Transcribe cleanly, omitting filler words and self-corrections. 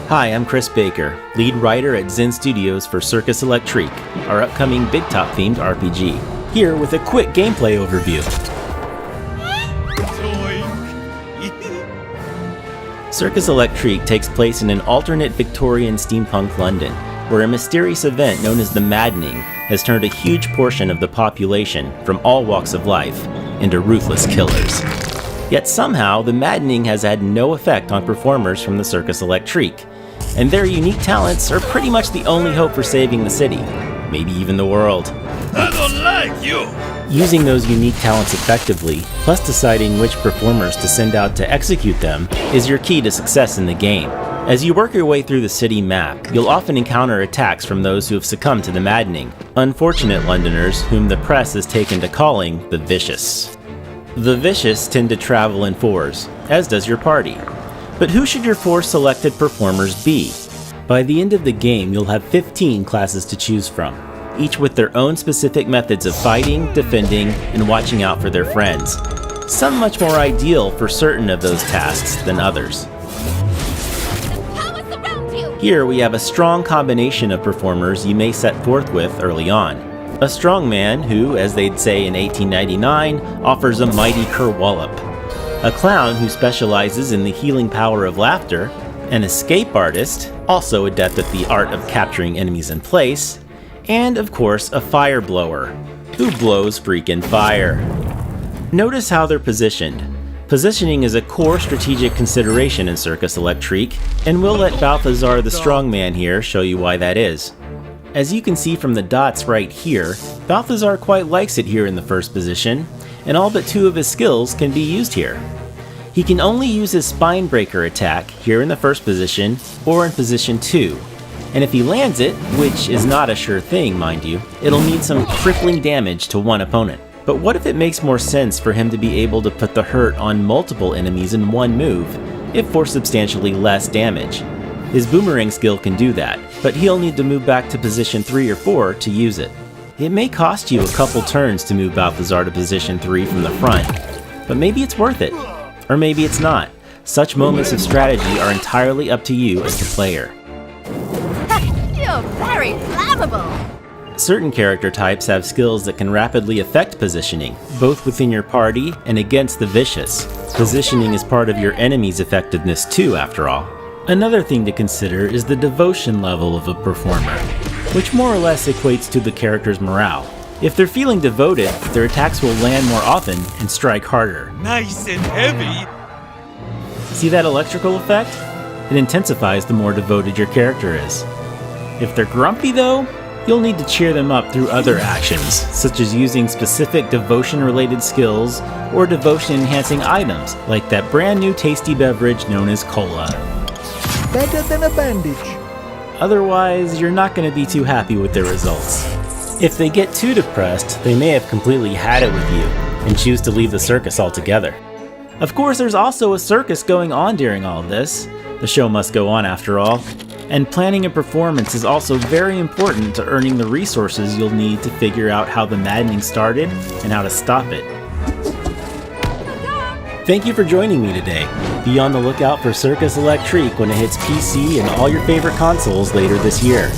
Hi, I'm Chris Baker, lead writer at Zen Studios for Circus Electrique, our upcoming Big Top themed RPG. Here with a quick gameplay overview. Circus Electrique takes place in an alternate Victorian steampunk London, where a mysterious event known as the Maddening has turned a huge portion of the population from all walks of life into ruthless killers. Yet somehow, the Maddening has had no effect on performers from the Circus Electrique, and their unique talents are pretty much the only hope for saving the city, maybe even the world. I don't like you! Using those unique talents effectively, plus deciding which performers to send out to execute them, is your key to success in the game. As you work your way through the city map, you'll often encounter attacks from those who have succumbed to the Maddening, unfortunate Londoners whom the press has taken to calling the Vicious. The Vicious tend to travel in fours, as does your party. But who should your 4 selected performers be? By the end of the game, you'll have 15 classes to choose from, each with their own specific methods of fighting, defending, and watching out for their friends. Some much more ideal for certain of those tasks than others. Here we have a strong combination of performers you may set forth with early on. A strong man who, as they'd say in 1899, offers a mighty kerwallop. A clown who specializes in the healing power of laughter. An escape artist, also adept at the art of capturing enemies in place. And of course, a fire blower, who blows freaking fire. Notice how they're positioned. Positioning is a core strategic consideration in Circus Electrique, and we'll let Balthazar the strongman here show you why that is. As you can see from the dots right here, Balthazar quite likes it here in the first position, and all but 2 of his skills can be used here. He can only use his Spinebreaker attack here in the first position, or in position 2. And if he lands it, which is not a sure thing, mind you, it'll need some crippling damage to one opponent. But what if it makes more sense for him to be able to put the hurt on multiple enemies in one move, if for substantially less damage? His Boomerang skill can do that, but he'll need to move back to position 3 or 4 to use it. It may cost you a couple turns to move Balthazar to position 3 from the front, but maybe it's worth it. Or maybe it's not. Such moments of strategy are entirely up to you as the player. You're very flammable! Certain character types have skills that can rapidly affect positioning, both within your party and against the Vicious. Positioning is part of your enemy's effectiveness too, after all. Another thing to consider is the devotion level of a performer, which more or less equates to the character's morale. If they're feeling devoted, their attacks will land more often and strike harder. Nice and heavy! See that electrical effect? It intensifies the more devoted your character is. If they're grumpy though, you'll need to cheer them up through other actions, such as using specific devotion-related skills or devotion-enhancing items, like that brand new tasty beverage known as cola. Better than a bandage. Otherwise, you're not going to be too happy with their results. If they get too depressed, they may have completely had it with you and choose to leave the circus altogether. Of course, there's also a circus going on during all of this. The show must go on after all. And planning a performance is also very important to earning the resources you'll need to figure out how the Maddening started and how to stop it. Thank you for joining me today. Be on the lookout for Circus Electrique when it hits PC and all your favorite consoles later this year.